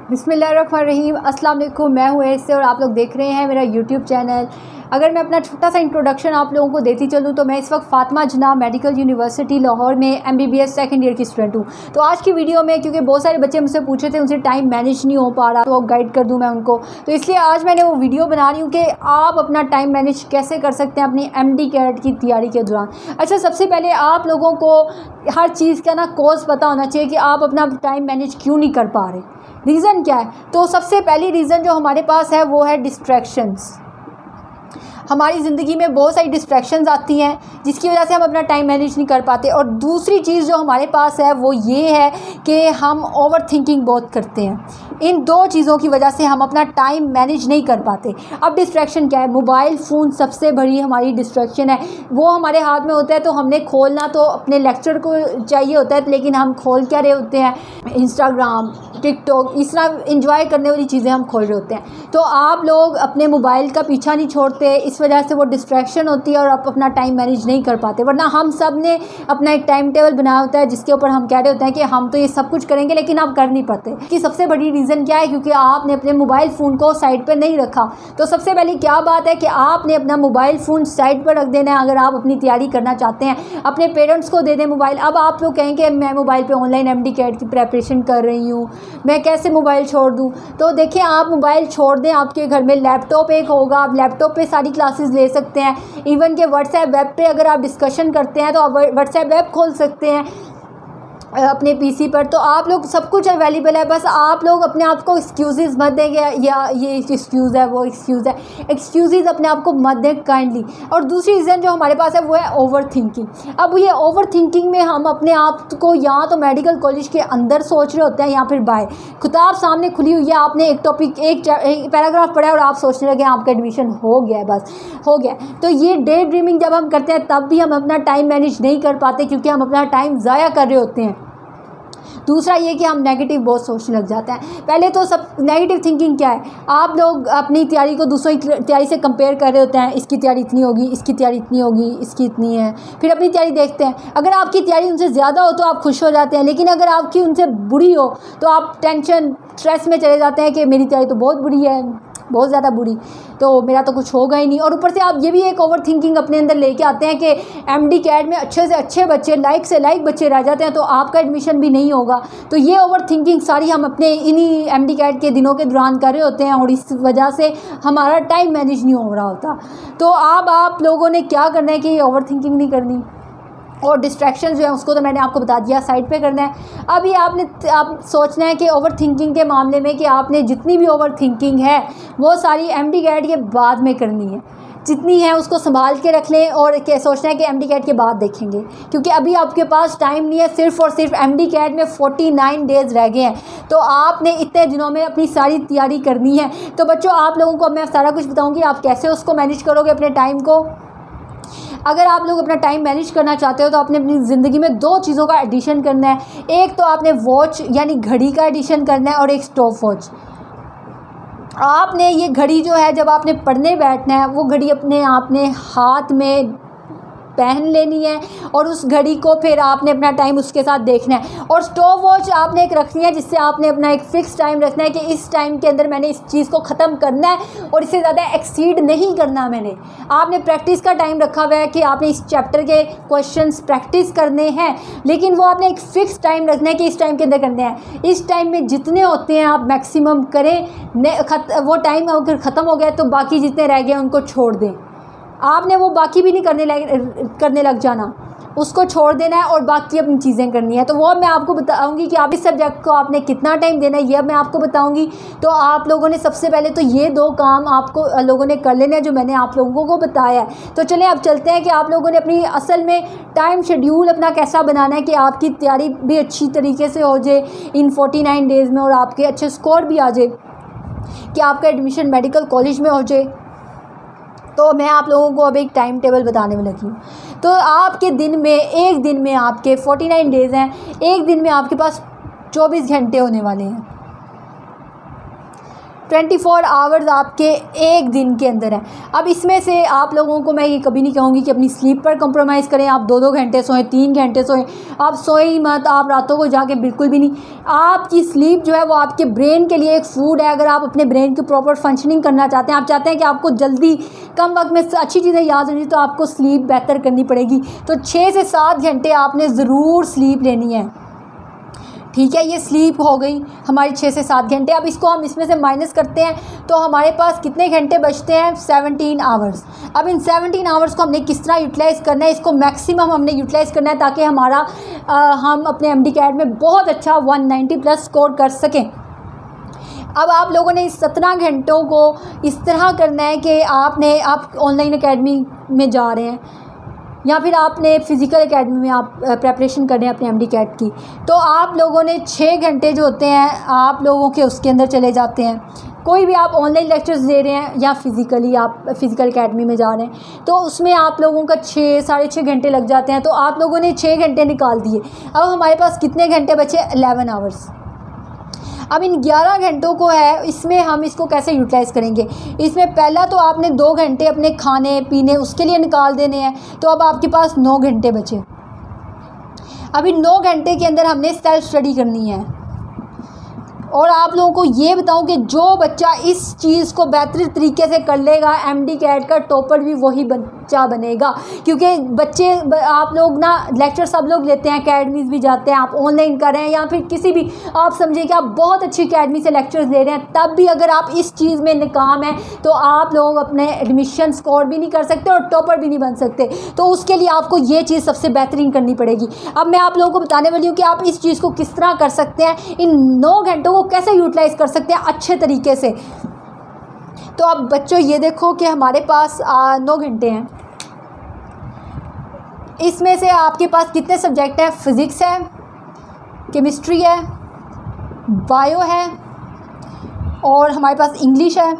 बिस्मिल्लाहिर्रहमानिर्रहीम। अस्सलाम वालेकुम। मैं हूँ ऐसे और आप लोग देख रहे हैं मेरा यूट्यूब चैनल। अगर मैं अपना छोटा सा इंट्रोडक्शन आप लोगों को देती चलूँ तो मैं इस वक्त फ़ातिमा जिन्ना मेडिकल यूनिवर्सिटी लाहौर में MBBS सेकंड ईयर की स्टूडेंट हूँ। तो आज की वीडियो में क्योंकि बहुत सारे बच्चे मुझसे पूछे थे, उनसे टाइम मैनेज नहीं हो पा रहा तो गाइड कर दूँ मैं उनको, तो इसलिए आज मैंने वो वीडियो बना रही हूँ कि आप अपना टाइम मैनेज कैसे कर सकते हैं अपनी MD कैट की तैयारी के दौरान। अच्छा, सबसे पहले आप लोगों को हर चीज़ का कोज़ पता होना चाहिए कि आप अपना टाइम मैनेज क्यों नहीं कर पा रहे, रीज़न क्या है। तो सबसे पहली रीज़न जो हमारे पास है वो है डिस्ट्रैक्शंस। हमारी ज़िंदगी में बहुत सारी डिस्ट्रैक्शंस आती हैं जिसकी वजह से हम अपना टाइम मैनेज नहीं कर पाते। और दूसरी चीज़ जो हमारे पास है वो ये है कि हम ओवर थिंकिंग बहुत करते हैं। इन दो चीज़ों की वजह से हम अपना टाइम मैनेज नहीं कर पाते। अब डिस्ट्रैक्शन क्या है? मोबाइल फ़ोन सबसे बड़ी हमारी डिस्ट्रैक्शन है। वो हमारे हाथ में होता है तो हमने खोलना तो अपने लेक्चर को चाहिए होता है, लेकिन हम खोल क्या रहे होते हैं? इंस्टाग्राम, टिकटॉक, इस तरह इंजॉय करने वाली चीज़ें हम खोल रहे होते हैं। तो आप लोग अपने मोबाइल का पीछा नहीं छोड़ते, इस वजह से वो डिस्ट्रैक्शन होती है और आप अपना टाइम मैनेज नहीं कर पाते। वरना हम सब ने अपना एक टाइम टेबल बनाया होता है जिसके ऊपर हम कह रहे होते हैं कि हम तो ये सब कुछ करेंगे, लेकिन आप कर नहीं पाते। कि सबसे बड़ी रीज़न क्या है? क्योंकि आपने अपने मोबाइल फ़ोन को साइड पर नहीं रखा। तो सबसे पहले क्या बात है कि आपने अपना मोबाइल फ़ोन साइड पर रख देना है। अगर आप अपनी तैयारी करना चाहते हैं, अपने पेरेंट्स को दे दें मोबाइल। अब आप लोग कहेंगे मैं मोबाइल पर ऑनलाइन MD कैट की प्रेपरेशन कर रही हूँ, मैं कैसे मोबाइल छोड़ दूँ? तो देखिए, आप मोबाइल छोड़ दें, आपके घर में लैपटॉप एक होगा, आप लैपटॉप पे सारी क्लासेस ले सकते हैं। इवन के व्हाट्सएप वेब पे अगर आप डिस्कशन करते हैं तो आप व्हाट्सएप वेब खोल सकते हैं अपने PC पर। तो आप लोग सब कुछ अवेलेबल है। बस आप लोग अपने आप को एक्सक्यूज़ मत देंगे या ये एक्सक्यूज़ है वो एक्सक्यूज़ है, एक्सक्यूज़ अपने आप को मत दें काइंडली। और दूसरी रीज़न जो हमारे पास है वो है ओवर थिंकिंग। अब ये ओवर थिंकिंग में हम अपने आप को या तो मेडिकल कॉलेज के अंदर सोच रहे होते हैं या फिर बाहर। किताब सामने खुली हुई है, आपने एक टॉपिक एक पैराग्राफ पढ़ा और आप सोचने लगे आपका एडमिशन हो गया है, बस हो गया। तो ये डे ड्रीमिंग जब हम करते हैं तब भी हम अपना टाइम मैनेज नहीं कर पाते, क्योंकि हम अपना टाइम ज़ाया कर रहे होते हैं। दूसरा ये कि हम नेगेटिव बहुत सोचने लग जाते हैं। पहले तो सब नेगेटिव थिंकिंग क्या है? आप लोग अपनी तैयारी को दूसरों की तैयारी से कंपेयर कर रहे होते हैं। इसकी तैयारी इतनी होगी, इसकी तैयारी इतनी होगी, इसकी इतनी है। फिर अपनी तैयारी देखते हैं, अगर आपकी तैयारी उनसे ज़्यादा हो तो आप खुश हो जाते हैं, लेकिन अगर आपकी उनसे बुरी हो तो आप टेंशन स्ट्रेस में चले जाते हैं कि मेरी तैयारी तो बहुत बुरी है, बहुत ज़्यादा बुरी, तो मेरा तो कुछ होगा ही नहीं। और ऊपर से आप ये भी एक ओवर थिंकिंग अपने अंदर लेके आते हैं कि MD कैट में अच्छे से अच्छे बच्चे, लाइक से लाइक बच्चे रह जाते हैं तो आपका एडमिशन भी नहीं होगा। तो ये ओवर थिंकिंग सारी हम अपने इन्हीं MD कैट के दिनों के दौरान कर रहे होते हैं और इस वजह से हमारा टाइम मैनेज नहीं हो रहा होता। तो अब आप लोगों ने क्या करना है कि ये ओवर थिंकिंग नहीं करनी। और डिस्ट्रैक्शन जो है उसको तो मैंने आपको बता दिया, साइड पे करना है। अभी आप सोचना है कि ओवर थिंकिंग के मामले में कि आपने जितनी भी ओवर थिंकिंग है वो सारी MD कैट के बाद में करनी है। जितनी है उसको संभाल के रख लें और क्या सोचना है कि MD कैट के बाद देखेंगे, क्योंकि अभी आपके पास टाइम नहीं है। सिर्फ़ और सिर्फ MD कैट में 49 डेज़ रह गए हैं, तो आपने इतने दिनों में अपनी सारी तैयारी करनी है। तो बच्चों, आप लोगों को मैं सारा कुछ बताऊँगी आप कैसे उसको मैनेज करोगे अपने टाइम को। अगर आप लोग अपना टाइम मैनेज करना चाहते हो तो आपने अपनी ज़िंदगी में दो चीज़ों का एडिशन करना है। एक तो आपने वॉच यानी घड़ी का एडिशन करना है और एक स्टॉप वॉच। आपने ये घड़ी जो है जब आपने पढ़ने बैठना है वो घड़ी अपने आपने हाथ में पहन लेनी है और उस घड़ी को फिर आपने अपना टाइम उसके साथ देखना है। और स्टॉप वॉच आपने एक रखनी है जिससे आपने अपना एक फ़िक्स टाइम रखना है कि इस टाइम के अंदर मैंने इस चीज़ को ख़त्म करना है और इससे ज़्यादा एक्सीड नहीं करना मैंने। आपने प्रैक्टिस का टाइम रखा हुआ है कि आपने इस चैप्टर के क्वेश्चंस प्रैक्टिस करने हैं, लेकिन वो आपने एक फ़िक्स टाइम रखना है कि इस टाइम के अंदर करने हैं। इस टाइम में जितने होते हैं आप मैक्सिमम करें। वो टाइम अगर ख़त्म हो गया तो बाकी जितने रह गए उनको छोड़ दें। आपने वो बाकी भी नहीं करने लग जाना, उसको छोड़ देना है और बाकी अपनी चीज़ें करनी है। तो वो मैं आपको बताऊंगी कि आप इस सब्जेक्ट को आपने कितना टाइम देना है, ये मैं आपको बताऊंगी। तो आप लोगों ने सबसे पहले तो ये दो काम आपको लोगों ने कर लेने हैं जो मैंने आप लोगों को बताया है। तो चलें अब चलते हैं कि आप लोगों ने अपनी असल में टाइम शेड्यूल अपना कैसा बनाना है कि आपकी तैयारी भी अच्छी तरीके से हो जाए इन 49 डेज़ में और आपके अच्छे स्कोर भी आ जाए कि आपका एडमिशन मेडिकल कॉलेज में हो जाए। तो मैं आप लोगों को अब एक टाइम टेबल बताने में लगी हूँ। तो आपके दिन में एक दिन में आपके 49 डेज़ हैं, एक दिन में आपके पास 24 घंटे होने वाले हैं। 24 आवर्स आपके एक दिन के अंदर है। अब इसमें से आप लोगों को मैं ये कभी नहीं कहूँगी कि अपनी स्लीप पर कंप्रोमाइज़ करें, आप 2-2 घंटे सोएं, 3 घंटे सोएं, आप सोएं ही मत, आप रातों को जाके बिल्कुल भी नहीं। आपकी स्लीप जो है वो आपके ब्रेन के लिए एक फूड है। अगर आप अपने ब्रेन की प्रॉपर फंक्शनिंग करना चाहते हैं, आप चाहते हैं कि आपको जल्दी कम वक्त में अच्छी चीज़ें याद होंगी, तो आपको स्लीप बेहतर करनी पड़ेगी। तो 6 से 7 घंटे आपने ज़रूर स्लीप लेनी है, ठीक है। ये स्लीप हो गई हमारी 6 से 7 घंटे। अब इसको हम इसमें से माइनस करते हैं तो हमारे पास कितने घंटे बचते हैं? 17 आवर्स। अब इन 17 आवर्स को हमने किस तरह यूटिलाइज़ करना है, इसको मैक्सिमम हमने यूटिलाइज़ करना है ताकि हमारा हम अपने MD-CAT में बहुत अच्छा 190 प्लस स्कोर कर सकें। अब आप लोगों ने इस 17 घंटों को इस तरह करना है कि आप ऑनलाइन एकेडमी में जा रहे हैं या फिर आपने फ़िज़िकल एकेडमी में आप प्रेपरेशन कर रहे हैं अपने MD-CAT की, तो आप लोगों ने 6 घंटे जो होते हैं आप लोगों के उसके अंदर चले जाते हैं। कोई भी आप ऑनलाइन लेक्चर्स दे रहे हैं या फिज़िकली आप फ़िज़िकल एकेडमी में जा रहे हैं, तो उसमें आप लोगों का 6 साढ़े 6 घंटे लग जाते हैं। तो आप लोगों ने 6 घंटे निकाल दिए। अब हमारे पास कितने घंटे बचे? 11 आवर्स। अब इन 11 घंटों को है, इसमें हम इसको कैसे यूटिलाइज़ करेंगे? इसमें पहला तो आपने 2 घंटे अपने खाने पीने उसके लिए निकाल देने हैं, तो अब आपके पास 9 घंटे बचे। अब इन 9 घंटे के अंदर हमने सेल्फ स्टडी करनी है। और आप लोगों को ये बताऊं कि जो बच्चा इस चीज़ को बेहतर तरीके से कर लेगा, MD-CAT का टॉपर भी वही बच्चा बनेगा। क्योंकि बच्चे आप लोग ना लेक्चर सब लोग लेते हैं, अकेडमीज़ भी जाते हैं, आप ऑनलाइन कर रहे हैं या फिर किसी भी आप समझिए कि आप बहुत अच्छी अकेडमी से लेक्चर्स ले रहे हैं, तब भी अगर आप इस चीज़ में नाकाम हैं तो आप लोग अपने एडमिशन स्कोर भी नहीं कर सकते और टॉपर भी नहीं बन सकते। तो उसके लिए आपको ये चीज़ सबसे बेहतरीन करनी पड़ेगी। अब मैं आप लोगों को बताने वाली हूँ कि आप इस चीज़ को किस तरह कर सकते हैं, इन 9 घंटों को कैसे यूटिलाइज़ कर सकते हैं अच्छे तरीके से। तो अब बच्चों ये देखो कि हमारे पास 9 घंटे हैं। इसमें से आपके पास कितने सब्जेक्ट हैं? फिज़िक्स है, केमिस्ट्री है, बायो है और हमारे पास इंग्लिश है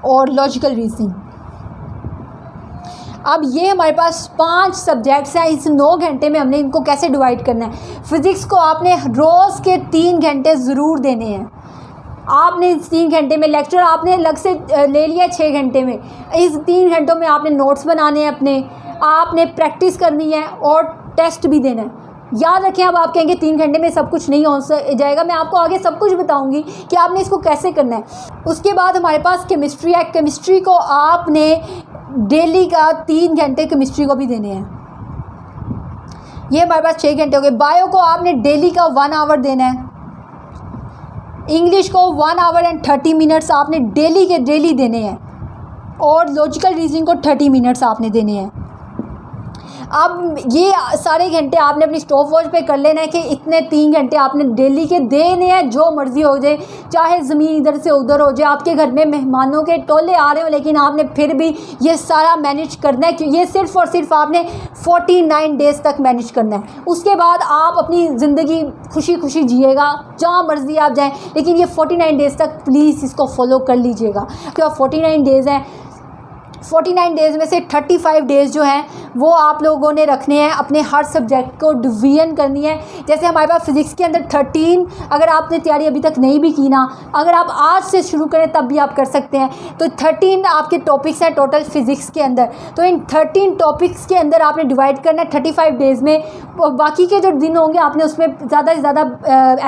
और लॉजिकल रीजनिंग। अब ये हमारे पास 5 सब्जेक्ट्स हैं। इस 9 घंटे में हमने इनको कैसे डिवाइड करना है? फ़िज़िक्स को आपने रोज़ के 3 घंटे ज़रूर देने हैं। आपने इस 3 घंटे में लेक्चर आपने अलग से ले लिया 6 घंटे में। इस 3 घंटों में आपने नोट्स बनाने हैं अपने, आपने प्रैक्टिस करनी है और टेस्ट भी देना है। याद रखें, अब आप कहेंगे 3 घंटे में सब कुछ नहीं हो जाएगा, मैं आपको आगे सब कुछ बताऊंगी कि आपने इसको कैसे करना है। उसके बाद हमारे पास केमिस्ट्री है। केमिस्ट्री को आपने डेली का 3 घंटे केमिस्ट्री को भी देने हैं। ये हमारे पास 6 घंटे हो गए। बायो को आपने डेली का 1 आवर देना है। इंग्लिश को 1 आवर एंड 30 मिनट्स आपने डेली के डेली देने हैं और लॉजिकल रीजनिंग को 30 मिनट्स आपने देने हैं। अब ये सारे घंटे आपने अपनी स्टॉप वॉच पे कर लेना है कि इतने 3 घंटे आपने डेली के देने हैं। जो मर्ज़ी हो जाए, चाहे ज़मीन इधर से उधर हो जाए, आपके घर में मेहमानों के टोले आ रहे हो, लेकिन आपने फिर भी ये सारा मैनेज करना है कि ये सिर्फ़ और सिर्फ आपने 49 डेज़ तक मैनेज करना है। उसके बाद आप अपनी ज़िंदगी खुशी खुशी जिएगा, जहाँ मर्ज़ी आप जाएँ, लेकिन ये 49 डेज़ तक प्लीज़ इसको फॉलो कर लीजिएगा। क्यों 49 डेज़ हैं, 49 डेज़ में से 35 डेज़ जो हैं वो आप लोगों ने रखने हैं अपने हर सब्जेक्ट को डिवीजन करनी है। जैसे हमारे पास फ़िज़िक्स के अंदर 13, अगर आपने तैयारी अभी तक नहीं भी की ना, अगर आप आज से शुरू करें तब भी आप कर सकते हैं। तो 13 आपके टॉपिक्स हैं टोटल फ़िज़िक्स के अंदर। तो इन 13 टॉपिक्स के अंदर आपने डिवाइड करना है 35 डेज़ में। बाकी के जो दिन होंगे आपने उसमें ज़्यादा से ज़्यादा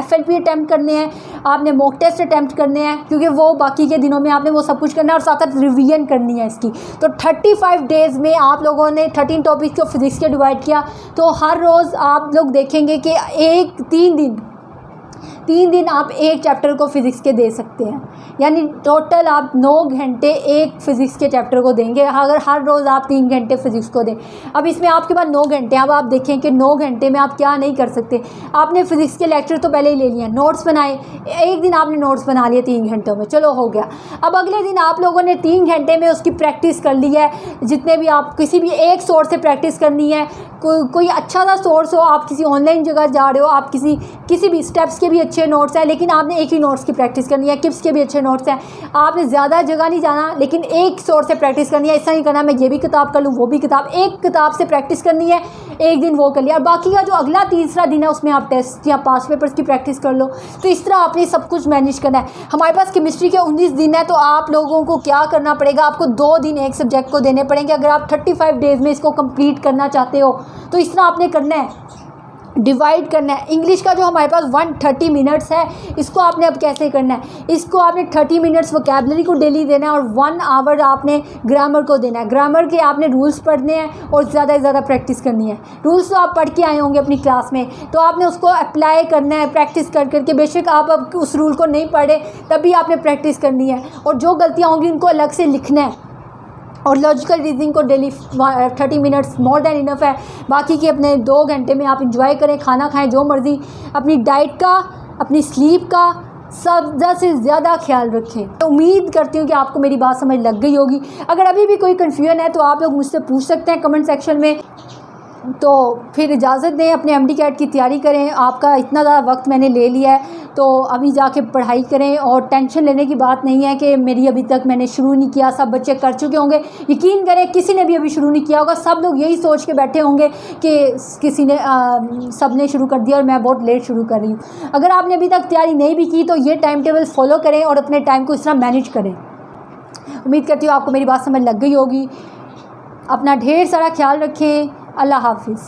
FLP अटैम्प्ट करने हैं, आपने मॉक टेस्ट अटैम्प्ट करने हैं, क्योंकि वो बाकी के दिनों में आपने वो सब कुछ करना है और साथ साथ रिवीजन करनी है इसकी। तो 35 डेज़ में आप लोगों ने 13 टॉपिक को फिज़िक्स के डिवाइड किया। तो हर रोज़ आप लोग देखेंगे कि 3 दिन आप एक चैप्टर को फ़िज़िक्स के दे सकते हैं, यानी टोटल आप 9 घंटे एक फ़िज़िक्स के चैप्टर को देंगे अगर हर रोज़ आप 3 घंटे फ़िज़िक्स को दें। अब इसमें आपके पास 9 घंटे हैं। अब आप देखें कि 9 घंटे में आप क्या नहीं कर सकते। आपने फ़िज़िक्स के लेक्चर तो पहले ही ले लिए, नोट्स बनाए, एक दिन आपने नोट्स बना लिए 3 घंटों में, चलो हो गया। अब अगले दिन आप लोगों ने 3 घंटे में उसकी प्रैक्टिस कर ली है। जितने भी आप किसी भी एक सोर्स से प्रैक्टिस करनी है, कोई अच्छा सा सोर्स हो, आप किसी ऑनलाइन जगह जा रहे हो, आप किसी भी स्टेप्स के भी अच्छे अच्छे नोट्स हैं, लेकिन आपने एक ही नोट्स की प्रैक्टिस करनी है। किप्स के भी अच्छे नोट्स हैं, आपने ज़्यादा जगह नहीं जाना, लेकिन एक सोर्स से प्रैक्टिस करनी है। ऐसा नहीं करना मैं ये भी किताब कर लूँ वो भी किताब, एक किताब से प्रैक्टिस करनी है, एक दिन वो कर लिया और बाकी का जो अगला तीसरा दिन है उसमें आप टेस्ट या पास पेपर्स की प्रैक्टिस कर लो। तो इस तरह आपने सब कुछ मैनेज करना है। हमारे पास केमिस्ट्री के 19 दिन है, तो आप लोगों को क्या करना पड़ेगा, आपको 2 दिन एक सब्जेक्ट को देने पड़ेंगे अगर आप 35 डेज़ में इसको कंप्लीट करना चाहते हो। तो इस तरह आपने करना है, डिवाइड करना है। इंग्लिश का जो हमारे पास 130 मिनट्स है, इसको आपने अब कैसे करना है, इसको आपने 30 मिनट्स वोकैबुलरी को डेली देना है और 1 आवर आपने ग्रामर को देना है। ग्रामर के आपने रूल्स पढ़ने हैं और ज़्यादा से ज़्यादा प्रैक्टिस करनी है। रूल्स तो आप पढ़ के आए होंगे अपनी क्लास में, तो आपने उसको अप्लाई करना है प्रैक्टिस कर करके। बेशक आप अब उस रूल को नहीं पढ़े तब भी आपने प्रैक्टिस करनी है और जो गलतियाँ होंगी उनको अलग से लिखना है। और लॉजिकल रीजनिंग को daily 30 minutes more than enough है। बाकी के अपने 2 घंटे में आप इंजॉय करें, खाना खाएं जो मर्ज़ी, अपनी डाइट का, अपनी स्लीप का ज़्यादा से ज़्यादा ख्याल रखें। तो उम्मीद करती हूँ कि आपको मेरी बात समझ लग गई होगी। अगर अभी भी कोई कन्फ्यूजन है तो आप लोग मुझसे पूछ सकते हैं कमेंट सेक्शन में। तो फिर इजाज़त दें, अपने एमडी कैट की तैयारी करें। आपका इतना ज़्यादा वक्त मैंने ले लिया है, तो अभी जाके पढ़ाई करें और टेंशन लेने की बात नहीं है कि मेरी अभी तक मैंने शुरू नहीं किया, सब बच्चे कर चुके होंगे। यकीन करें किसी ने भी अभी शुरू नहीं किया होगा, सब लोग यही सोच के बैठे होंगे कि किसी ने सब ने शुरू कर दिया और मैं बहुत लेट शुरू कर रही हूँ। अगर आपने अभी तक तैयारी नहीं भी की तो ये टाइम टेबल फॉलो करें और अपने टाइम को इस तरह मैनेज करें। उम्मीद करती हूँ आपको मेरी बात समझ लग गई होगी। अपना ढेर सारा ख्याल रखें। अल्लाह हाफिज़।